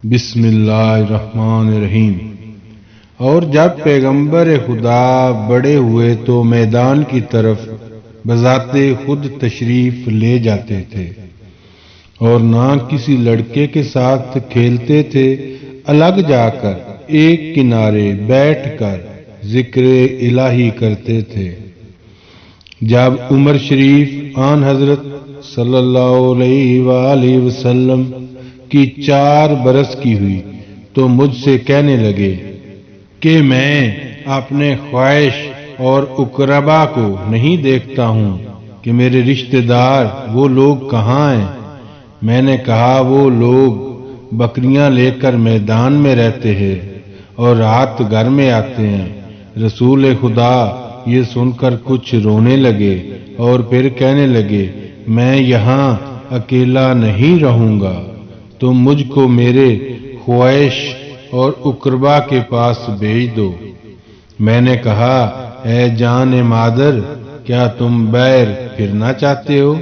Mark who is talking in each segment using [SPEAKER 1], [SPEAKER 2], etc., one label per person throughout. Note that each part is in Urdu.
[SPEAKER 1] بسم اللہ الرحمن الرحیم۔ اور جب پیغمبر خدا بڑے ہوئے تو میدان کی طرف بذات خود تشریف لے جاتے تھے اور نہ کسی لڑکے کے ساتھ کھیلتے تھے، الگ جا کر ایک کنارے بیٹھ کر ذکر الہی کرتے تھے۔ جب عمر شریف آن حضرت صلی اللہ علیہ وآلہ وسلم کی 4 برس کی ہوئی تو مجھ سے کہنے لگے کہ میں اپنے خواہش اور اقربا کو نہیں دیکھتا ہوں کہ میرے رشتہ دار وہ لوگ کہاں ہیں۔ میں نے کہا وہ لوگ بکریاں لے کر میدان میں رہتے ہیں اور رات گھر میں آتے ہیں۔ رسول خدا یہ سن کر کچھ رونے لگے اور پھر کہنے لگے میں یہاں اکیلا نہیں رہوں گا، تم مجھ کو میرے خواہش اور اقربا کے پاس بھیج دو۔ میں نے کہا اے جان مادر، کیا تم بیر پھرنا چاہتے ہو؟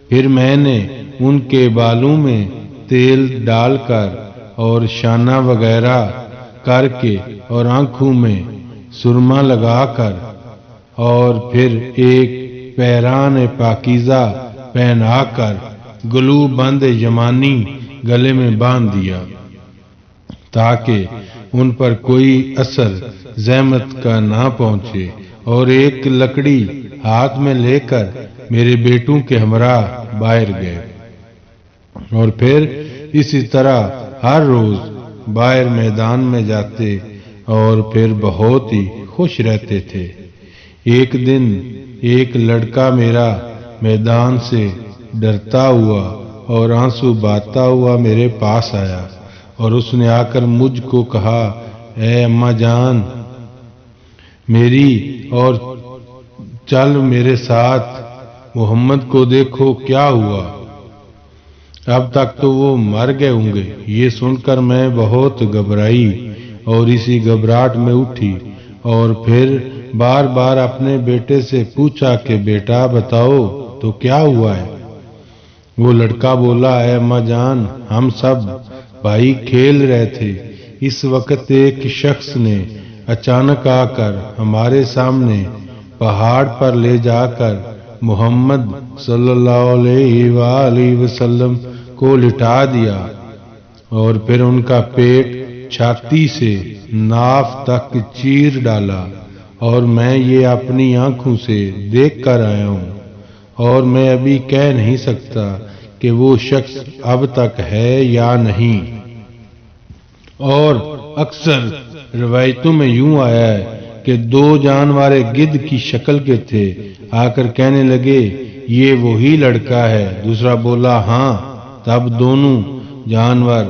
[SPEAKER 1] پھر میں نے ان کے بالوں میں تیل ڈال کر اور شانہ وغیرہ کر کے اور آنکھوں میں سرما لگا کر اور پھر ایک پیران پاکیزہ پہنا کر گلو بند یمانی گلے میں باندھ دیا تاکہ ان پر کوئی اثر زحمت کا نہ پہنچے، اور ایک لکڑی ہاتھ میں لے کر میرے بیٹوں کے ہمراہ باہر گئے، اور پھر اسی طرح ہر روز باہر میدان میں جاتے اور پھر بہت ہی خوش رہتے تھے۔ ایک دن ایک لڑکا میرا میدان سے ڈرتا ہوا اور آنسو بہاتا ہوا میرے پاس آیا، اور اس نے آ کر مجھ کو کہا اے اماں جان میری، اور چل میرے ساتھ، محمد کو دیکھو کیا ہوا، اب تک تو وہ مر گئے ہوں گے۔ یہ سن کر میں بہت گھبرائی اور اسی گھبراہٹ میں اٹھی اور پھر بار بار اپنے بیٹے سے پوچھا کہ بیٹا بتاؤ تو کیا ہوا ہے؟ وہ لڑکا بولا اے اماں جان، ہم سب بھائی کھیل رہے تھے، اس وقت ایک شخص نے اچانک آ کر ہمارے سامنے پہاڑ پر لے جا کر محمد صلی اللہ علیہ وآلہ وسلم کو لٹا دیا، اور پھر ان کا پیٹ چھاتی سے ناف تک چیر ڈالا، اور میں یہ اپنی آنکھوں سے دیکھ کر آیا ہوں، اور میں ابھی کہہ نہیں سکتا کہ وہ شخص اب تک ہے یا نہیں۔ اور اکثر روایتوں میں یوں آیا ہے کہ 2 جانور گدھ کی شکل کے تھے، آ کر کہنے لگے یہ وہی لڑکا ہے۔ دوسرا بولا ہاں۔ تب دونوں جانور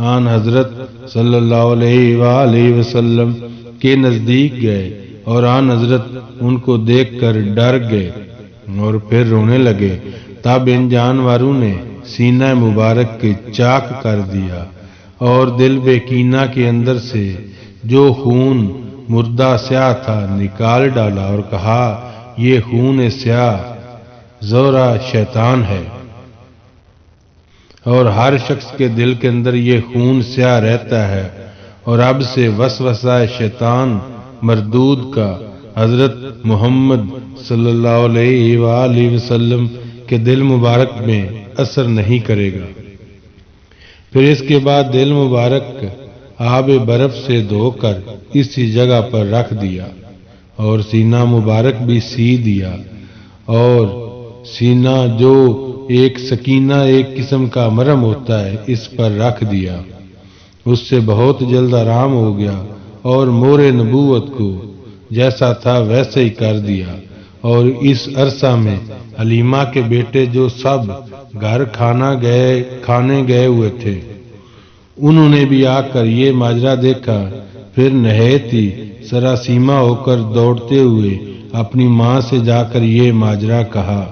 [SPEAKER 1] آن حضرت صلی اللہ علیہ وآلہ وسلم کے نزدیک گئے، اور آن حضرت ان کو دیکھ کر ڈر گئے اور پھر رونے لگے۔ تب ان جانوروں نے سینہ مبارک کے چاک کر دیا اور دل بے کینہ کے اندر سے جو خون مردہ سیاہ تھا نکال ڈالا اور کہا یہ خون سیاہ زورا شیطان ہے، اور ہر شخص کے دل کے اندر یہ خون سیاہ رہتا ہے، اور اب سے وسوسہ شیطان مردود کا حضرت محمد صلی اللہ علیہ وآلہ وسلم کے دل مبارک میں اثر نہیں کرے گا۔ پھر اس کے بعد دل مبارک آب برف سے دھو کر اسی جگہ پر رکھ دیا، اور سینہ مبارک بھی سی دیا، اور سینہ جو ایک سکینہ ایک قسم کا مرہم ہوتا ہے اس پر رکھ دیا۔ اس سے بہت جلد آرام ہو گیا، اور مور نبوت کو جیسا تھا ویسے ہی کر دیا۔ اور اس عرصہ میں حلیمہ کے بیٹے جو سب گھر کھانے گئے ہوئے تھے، انہوں نے بھی آ کر یہ ماجرا دیکھا، پھر نہایت ہی سراسیمہ ہو کر دوڑتے ہوئے اپنی ماں سے جا کر یہ ماجرا کہا۔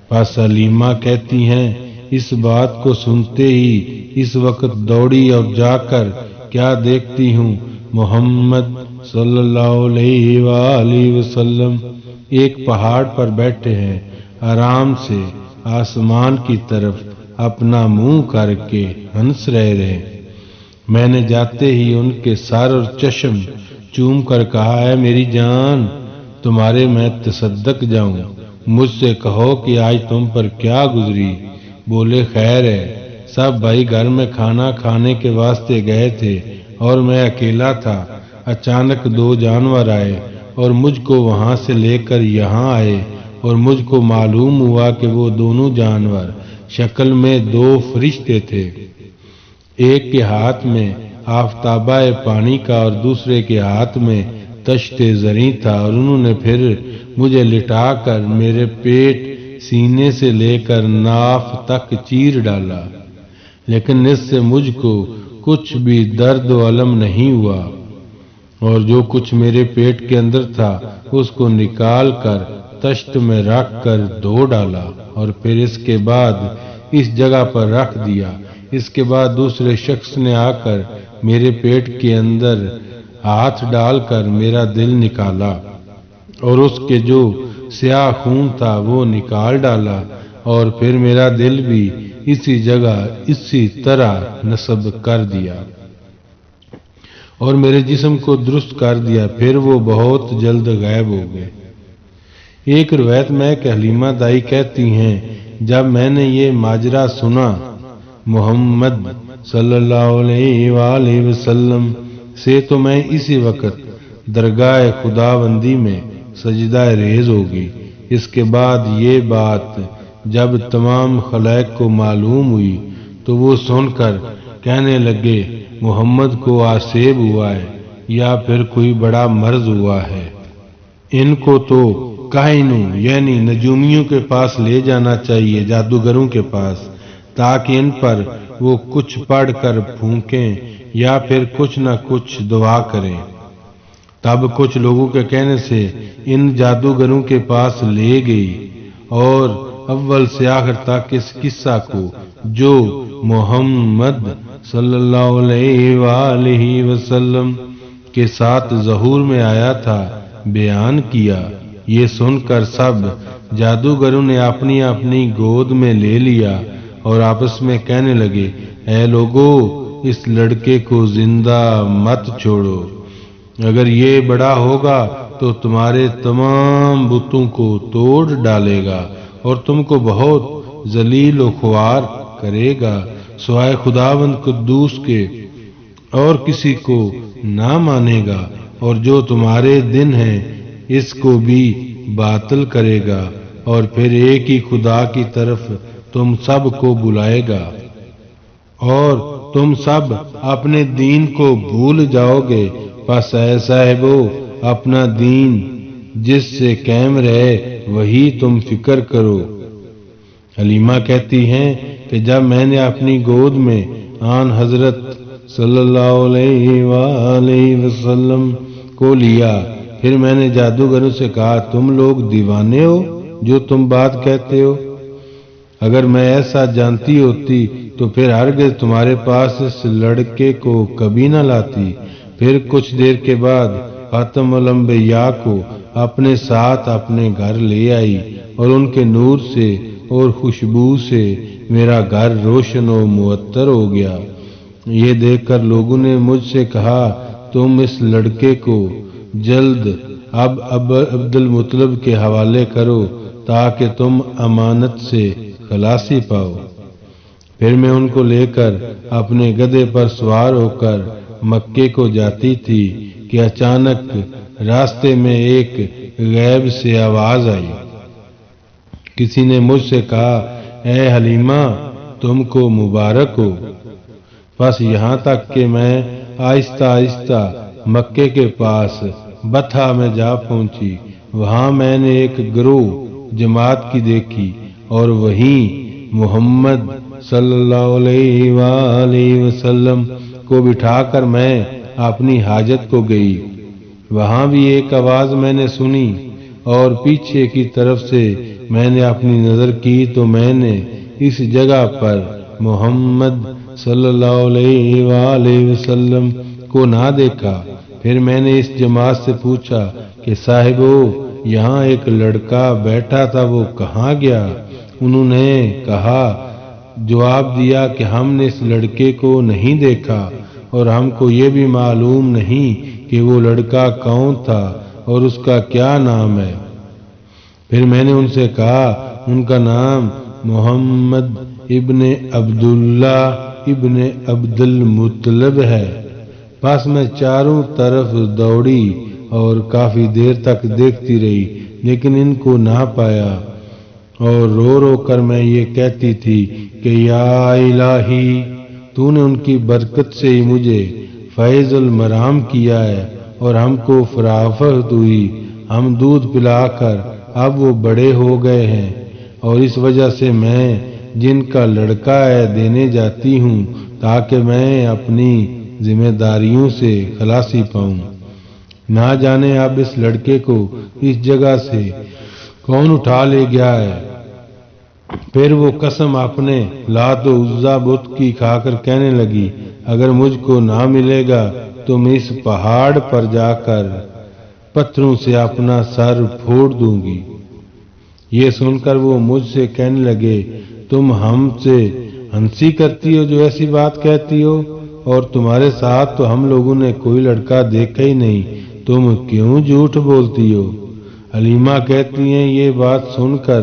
[SPEAKER 1] پس حلیمہ کہتی ہیں اس بات کو سنتے ہی اس وقت دوڑی اور جا کر کیا دیکھتی ہوں، محمد صلی اللہ علیہ وآلہ وسلم ایک پہاڑ پر بیٹھے ہیں، آرام سے آسمان کی طرف اپنا منہ کر کے ہنس رہے۔ میں نے جاتے ہی ان کے سر اور چشم چوم کر کہا، اے میری جان، تمہارے میں تصدق جاؤں، مجھ سے کہو کہ آج تم پر کیا گزری؟ بولے، خیر ہے، سب بھائی گھر میں کھانا کھانے کے واسطے گئے تھے اور میں اکیلا تھا۔ اچانک 2 جانور آئے اور مجھ کو وہاں سے لے کر یہاں آئے، اور مجھ کو معلوم ہوا کہ وہ دونوں جانور شکل میں 2 فرشتے تھے۔ ایک کے ہاتھ میں آفتابہ پانی کا اور دوسرے کے ہاتھ میں تشت زریں تھا، اور انہوں نے پھر مجھے لٹا کر میرے پیٹ، سینے سے لے کر ناف تک چیر ڈالا، لیکن اس سے مجھ کو کچھ بھی درد و الم نہیں ہوا، اور جو کچھ میرے پیٹ کے اندر تھا اس کو نکال کر تشت میں رکھ کر دھو ڈالا، اور پھر اس کے بعد اس جگہ پر رکھ دیا۔ اس کے بعد دوسرے شخص نے آ کر میرے پیٹ کے اندر ہاتھ ڈال کر میرا دل نکالا، اور اس کے جو سیاہ خون تھا وہ نکال ڈالا، اور پھر میرا دل بھی اسی جگہ اسی طرح نصب کر دیا اور میرے جسم کو درست کر دیا، پھر وہ بہت جلد غائب ہو گئے۔ ایک روایت میں کہ حلیمہ دائی کہتی ہیں، جب میں نے یہ ماجرا سنا، محمد صلی اللہ علیہ وآلہ وسلم سے، تو میں اسی وقت درگاہ خداوندی میں سجدہ ریز ہو گئی۔ اس کے بعد یہ بات جب تمام خلائق کو معلوم ہوئی تو وہ سن کر کہنے لگے، محمد کو آسیب ہوا ہے یا پھر کوئی بڑا مرض ہوا ہے، ان کو تو کاہنوں یعنی نجومیوں کے پاس لے جانا چاہیے، جادوگروں کے پاس، تاکہ ان پر وہ کچھ پڑھ کر پھونکیں یا پھر کچھ نہ کچھ دعا کریں۔ تب کچھ لوگوں کے کہنے سے ان جادوگروں کے پاس لے گئی، اور اول سے آخر تک اس قصہ کو جو محمد صلی اللہ علیہ وآلہ وسلم کے ساتھ ظہور میں آیا تھا بیان کیا۔ یہ سن کر سب جادوگروں نے اپنی اپنی گود میں لے لیا اور آپس میں کہنے لگے، اے لوگو، اس لڑکے کو زندہ مت چھوڑو، اگر یہ بڑا ہوگا تو تمہارے تمام بتوں کو توڑ ڈالے گا اور تم کو بہت ذلیل و خوار کرے گا، سوائے خداوند قدوس کے اور کسی کو نہ مانے گا، اور جو تمہارے دن ہیں اس کو بھی باطل کرے گا، اور پھر ایک ہی خدا کی طرف تم سب کو بلائے گا، اور تم سب اپنے دین کو بھول جاؤ گے۔ پس اے صاحبو، اپنا دین جس سے قائم رہے وہی تم فکر کرو۔ حلیمہ کہتی ہیں کہ جب میں نے اپنی گود میں آن حضرت صلی اللہ علیہ وآلہ وسلم کو لیا، پھر میں نے جادوگروں سے کہا، تم لوگ دیوانے ہو جو تم بات کہتے ہو؟ اگر میں ایسا جانتی ہوتی تو پھر ہرگز تمہارے پاس اس لڑکے کو کبھی نہ لاتی۔ پھر کچھ دیر کے بعد خاتم الانبیاء کو اپنے ساتھ اپنے گھر لے آئی، اور ان کے نور سے اور خوشبو سے میرا گھر روشن و معطر ہو گیا۔ یہ دیکھ کر لوگوں نے مجھ سے کہا، تم اس لڑکے کو جلد اب عبد المطلب کے حوالے کرو تاکہ تم امانت سے خلاصی پاؤ۔ پھر میں ان کو لے کر اپنے گدھے پر سوار ہو کر مکے کو جاتی تھی کہ اچانک راستے میں ایک غیب سے آواز آئی۔ کسی نے مجھ سے کہا، اے حلیمہ، تم کو مبارک ہو۔ بس یہاں تک کہ میں آہستہ آہستہ مکے کے پاس بطحہ میں جا پہنچی۔ وہاں میں نے ایک گروہ جماعت کی دیکھی، اور وہیں محمد صلی اللہ علیہ وآلہ وسلم کو بٹھا کر میں اپنی حاجت کو گئی۔ وہاں بھی ایک آواز میں نے سنی، اور پیچھے کی طرف سے میں نے اپنی نظر کی تو میں نے اس جگہ پر محمد صلی اللہ علیہ وآلہ وسلم کو نہ دیکھا۔ پھر میں نے اس جماعت سے پوچھا کہ صاحبو، یہاں ایک لڑکا بیٹھا تھا، وہ کہاں گیا؟ انہوں نے جواب دیا کہ ہم نے اس لڑکے کو نہیں دیکھا، اور ہم کو یہ بھی معلوم نہیں کہ وہ لڑکا کون تھا اور اس کا کیا نام ہے۔ پھر میں نے ان سے کہا ان کا نام محمد ابن عبداللہ ابن عبد المطلب ہے۔ پس میں چاروں طرف دوڑی اور کافی دیر تک دیکھتی رہی لیکن ان کو نہ پایا، اور رو رو کر میں یہ کہتی تھی کہ یا الہی، تو نے ان کی برکت سے ہی مجھے فیض المرام کیا ہے اور ہم کو فراخت ہوئی، ہم دودھ پلا کر اب وہ بڑے ہو گئے ہیں، اور اس وجہ سے میں جن کا لڑکا ہے دینے جاتی ہوں تاکہ میں اپنی ذمہ داریوں سے خلاصی پاؤں۔ نہ جانے اب اس لڑکے کو اس جگہ سے کون اٹھا لے گیا ہے۔ پھر وہ قسم اپنے لات و عزا بت کی کھا کر کہنے لگی اگر مجھ کو نہ ملے گا تو میں اس پہاڑ پر جا کر پتھروں سے اپنا سر پھوڑ دوں گی۔ یہ سن کر وہ مجھ سے کہنے لگے تم ہم سے ہنسی کرتی ہو جو ایسی بات کہتی ہو، اور تمہارے ساتھ تو ہم لوگوں نے کوئی لڑکا دیکھا ہی نہیں، تم کیوں جھوٹ بولتی ہو؟ حلیمہ کہتی ہیں یہ بات سن کر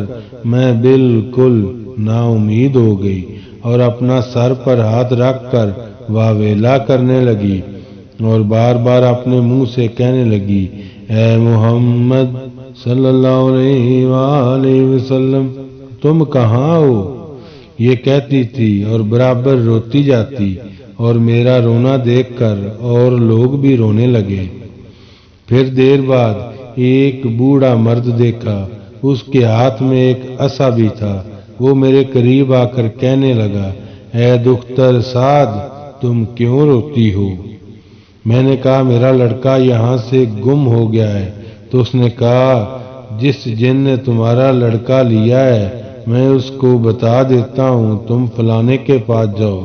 [SPEAKER 1] میں بالکل نا امید ہو گئی اور اپنا سر پر ہاتھ رکھ کر واویلا کرنے لگی اور بار بار اپنے منہ سے کہنے لگی اے محمد صلی اللہ علیہ وآلہ وسلم تم کہاں ہو؟ یہ کہتی تھی اور برابر روتی جاتی، اور میرا رونا دیکھ کر اور لوگ بھی رونے لگے۔ پھر دیر بعد ایک بوڑھا مرد دیکھا، اس کے ہاتھ میں ایک عصا بھی تھا۔ وہ میرے قریب آ کر کہنے لگا اے دختر سعد تم کیوں روتی ہو؟ میں نے کہا میرا لڑکا یہاں سے گم ہو گیا ہے۔ تو اس نے کہا جس جن نے تمہارا لڑکا لیا ہے میں اس کو بتا دیتا ہوں، تم فلانے کے پاس جاؤ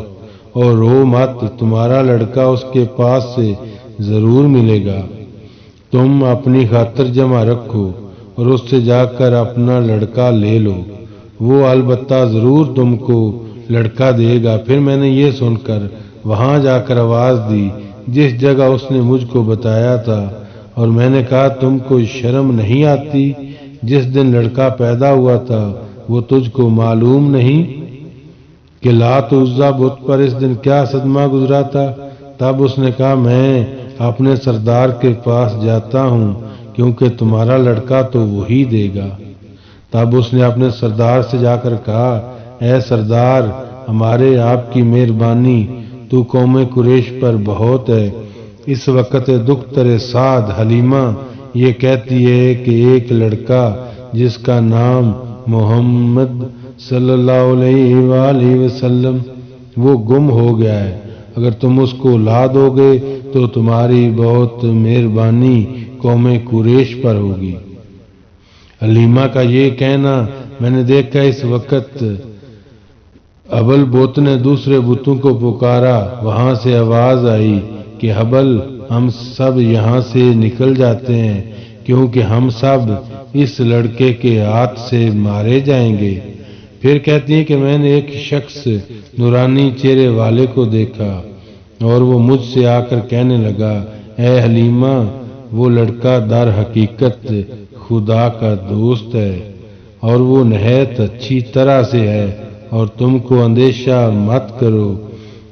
[SPEAKER 1] اور رو مت، تمہارا لڑکا اس کے پاس سے ضرور ملے گا۔ تم اپنی خاطر جمع رکھو اور اس سے جا کر اپنا لڑکا لے لو، وہ البتہ ضرور تم کو لڑکا دے گا۔ پھر میں نے یہ سن کر وہاں جا کر آواز دی جس جگہ اس نے مجھ کو بتایا تھا، اور میں نے کہا تم کو شرم نہیں آتی؟ جس دن لڑکا پیدا ہوا تھا وہ تجھ کو معلوم نہیں کہ لات و عزا بت پر اس دن کیا صدمہ گزرا تھا؟ تب اس نے کہا میں اپنے سردار کے پاس جاتا ہوں کیونکہ تمہارا لڑکا تو وہی دے گا۔ تب اس نے اپنے سردار سے جا کر کہا اے سردار ہمارے آپ کی مہربانی، تو قوم قریش پر بہت ہے۔ اس وقت دختر سعد حلیمہ یہ کہتی ہے کہ ایک لڑکا جس کا نام محمد صلی اللہ علیہ وآلہ وسلم وہ گم ہو گیا ہے، اگر تم اس کو لا دو گے تو تمہاری بہت مہربانی قوم قریش پر ہوگی۔ حلیمہ کا یہ کہنا میں نے دیکھا۔ اس وقت حبل بت نے دوسرے بتوں کو پکارا، وہاں سے آواز آئی کہ حبل ہم سب یہاں سے نکل جاتے ہیں کیونکہ ہم سب اس لڑکے کے ہاتھ سے مارے جائیں گے۔ پھر کہتی ہیں کہ میں نے ایک شخص نورانی چہرے والے کو دیکھا اور وہ مجھ سے آ کر کہنے لگا اے حلیمہ وہ لڑکا در حقیقت خدا کا دوست ہے اور وہ نہایت اچھی طرح سے ہے، اور تم کو اندیشہ مت کرو۔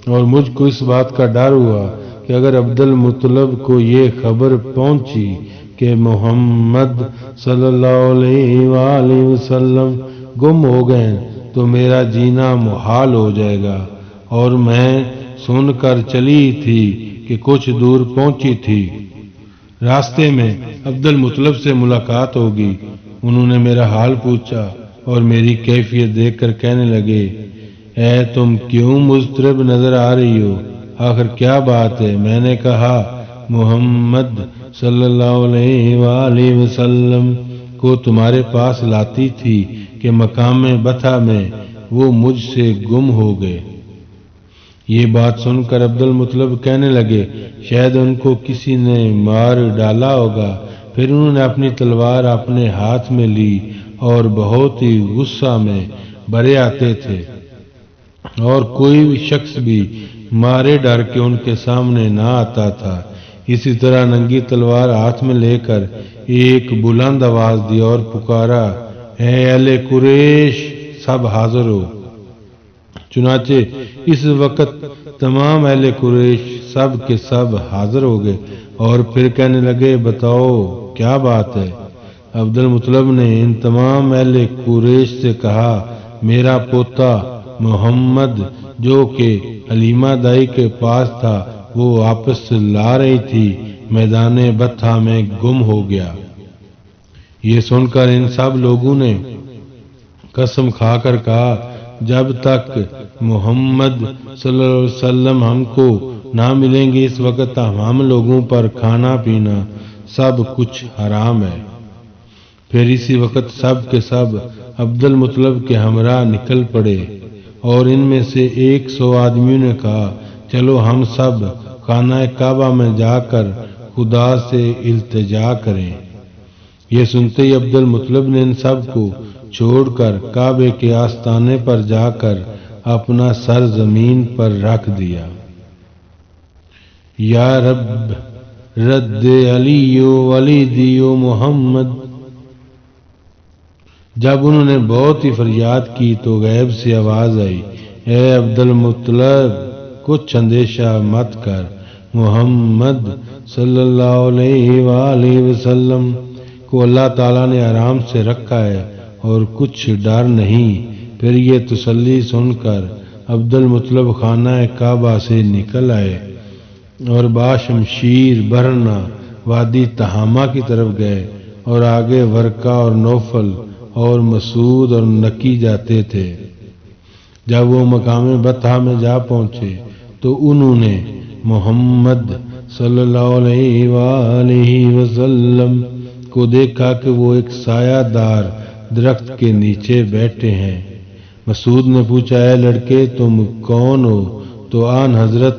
[SPEAKER 1] اور مجھ کو اس بات کا ڈر ہوا کہ اگر عبد المطلب کو یہ خبر پہنچی کہ محمد صلی اللہ علیہ وآلہ وسلم گم ہو گئے تو میرا جینا محال ہو جائے گا۔ اور میں سن کر چلی تھی کہ کچھ دور پہنچی تھی، راستے میں عبد المطلب سے ملاقات ہوگی۔ انہوں نے میرا حال پوچھا اور میری کیفیت دیکھ کر کہنے لگے اے تم کیوں مضطرب نظر آ رہی ہو؟ آخر کیا بات ہے؟ میں نے کہا محمد صلی اللہ علیہ وآلہ وسلم کو تمہارے پاس لاتی تھی کہ مقام بطھا میں وہ مجھ سے گم ہو گئے۔ یہ بات سن کر عبد المطلب کہنے لگے شاید ان کو کسی نے مار ڈالا ہوگا۔ پھر انہوں نے اپنی تلوار اپنے ہاتھ میں لی اور بہت ہی غصہ میں بھرے آتے تھے، اور کوئی شخص بھی مارے ڈر کے ان کے سامنے نہ آتا تھا۔ اسی طرح ننگی تلوار ہاتھ میں لے کر ایک بلند آواز دی اور پکارا، اے اہل قریش، سب حاضر ہو۔ چنانچہ اس وقت تمام اہل قریش سب کے سب حاضر ہو گئے اور پھر کہنے لگے، بتاؤ کیا بات ہے؟ عبد المطلب نے ان تمام اہل قریش سے کہا، میرا پوتا محمد جو کہ حلیمہ دائی کے پاس تھا وہ واپس لا رہی تھی، میدان بطحہ میں گم ہو گیا۔ یہ سن کر ان سب لوگوں نے قسم کھا کر کہا، جب تک محمد صلی اللہ علیہ وسلم ہم کو نہ ملیں گے اس وقت ہم لوگوں پر کھانا پینا سب کچھ حرام ہے۔ پھر اسی وقت سب کے سب عبد المطلب کے ہمراہ نکل پڑے اور ان میں سے 100 آدمیوں نے کہا، چلو ہم سب خانہ کعبہ میں جا کر خدا سے التجا کریں۔ یہ سنتے ہی عبد المطلب نے ان سب کو چھوڑ کر کعبے کے آستانے پر جا کر اپنا سر زمین پر رکھ دیا۔ یا رب رد علی ولیدی محمد۔ جب انہوں نے بہت ہی فریاد کی تو غیب سے آواز آئی، اے عبد المطلب، کچھ اندیشہ مت کر، محمد صلی اللہ علیہ وآلہ وسلم کو اللہ تعالیٰ نے آرام سے رکھا ہے اور کچھ ڈر نہیں۔ پھر یہ تسلی سن کر عبد المطلب خانہ کعبہ سے نکل آئے اور باشمشیر برہنہ وادی تہامہ کی طرف گئے اور آگے ورقہ اور نوفل اور مسعود اور نکی جاتے تھے۔ جب وہ مقام بطحہ میں جا پہنچے تو انہوں نے محمد صلی اللہ علیہ وآلہ وسلم کو دیکھا کہ وہ ایک سایہ دار درخت کے نیچے بیٹھے ہیں۔ مسعود نے پوچھا، اے لڑکے تم کون ہو؟ تو آن حضرت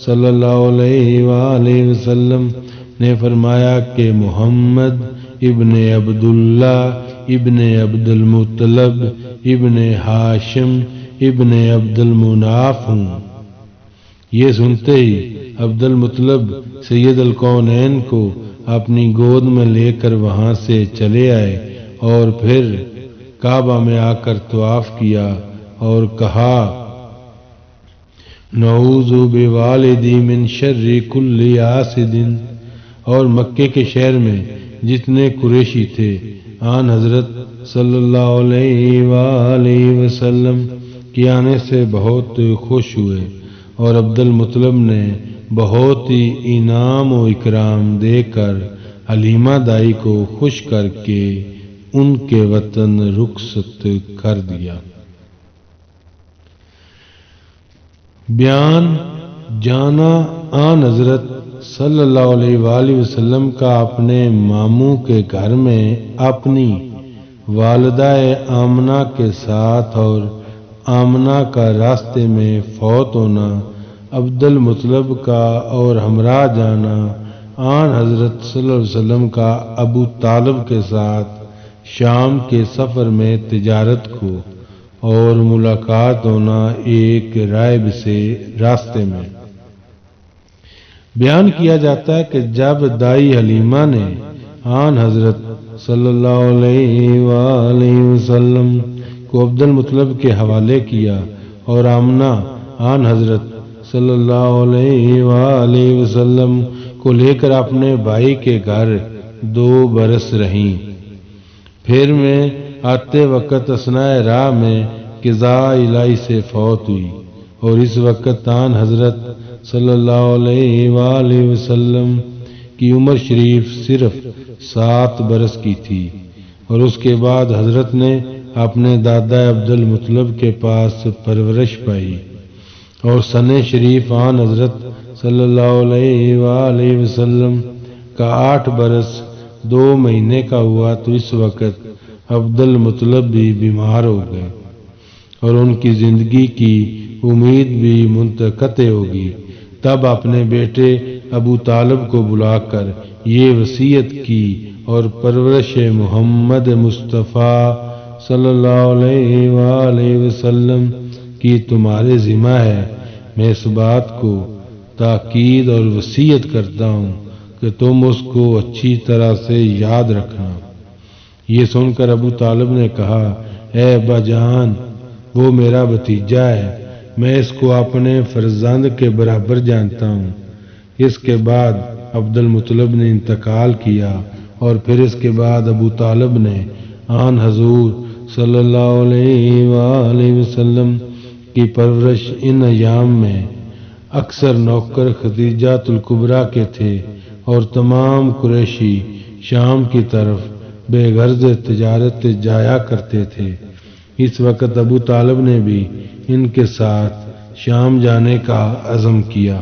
[SPEAKER 1] صلی اللہ علیہ وآلہ وسلم نے فرمایا کہ محمد ابن عبداللہ ابن عبد المطلب ابن ہاشم ابن عبد المناف ہوں۔ یہ سنتے ہی عبد المطلب سید الکونین کو اپنی گود میں لے کر وہاں سے چلے آئے اور پھر کعبہ میں آ کر طواف کیا اور کہا، نعوذ بوالدی من شر کل حاسد۔ اور مکے کے شہر میں جتنے قریشی تھے آن حضرت صلی اللہ علیہ وآلہ وسلم کے آنے سے بہت خوش ہوئے اور عبد المطلب نے بہت ہی انعام و اکرام دے کر حلیمہ دائی کو خوش کر کے ان کے وطن رخصت کر دیا۔ بیان جانا آن حضرت صلی اللہ علیہ وآلہ وسلم کا اپنے ماموں کے گھر میں اپنی والدہ آمنہ کے ساتھ اور آمنہ کا راستے میں فوت ہونا، عبد المطلب کا اور ہمراہ جانا آن حضرت صلی اللہ علیہ وسلم کا ابو طالب کے ساتھ شام کے سفر میں تجارت کو اور ملاقات ہونا ایک راہب سے راستے میں۔ بیان کیا جاتا ہے کہ جب دائی حلیمہ نے آن حضرت صلی اللہ علیہ وآلہ وسلم کو عبد المطلب کے حوالے کیا اور آمنہ آن حضرت صلی اللہ علیہ وآلہ وسلم کو لے کر اپنے بھائی کے گھر 2 برس رہیں، پھر میں آتے وقت اثناء راہ میں قضاء الہی سے فوت ہوئی اور اس وقت آن حضرت صلی اللہ علیہ وآلہ وسلم کی عمر شریف صرف 7 برس کی تھی اور اس کے بعد حضرت نے اپنے دادا عبد المطلب کے پاس پرورش پائی اور سن شریف آن حضرت صلی اللہ علیہ وآلہ وسلم کا 8 برس 2 مہینے کا ہوا تو اس وقت عبد المطلب بھی بیمار ہو گئے اور ان کی زندگی کی امید بھی منقطع ہوگی۔ تب اپنے بیٹے ابو طالب کو بلا کر یہ وصیت کی اور پرورش محمد مصطفیٰ صلی اللہ علیہ وآلہ وسلم کی تمہارے ذمہ ہے، میں اس بات کو تاکید اور وصیت کرتا ہوں کہ تم اس کو اچھی طرح سے یاد رکھنا۔ یہ سن کر ابو طالب نے کہا، اے ابا جان، وہ میرا بھتیجا ہے، میں اس کو اپنے فرزند کے برابر جانتا ہوں۔ اس کے بعد عبد المطلب نے انتقال کیا اور پھر اس کے بعد ابو طالب نے آن حضور صلی اللہ علیہ وآلہ وسلم کی پرورش ان ایام میں اکثر نوکر خدیجہ الکبریٰ کے تھے اور تمام قریشی شام کی طرف بے غرض تجارت جایا کرتے تھے۔ اس وقت ابو طالب نے بھی ان کے ساتھ شام جانے کا عزم کیا۔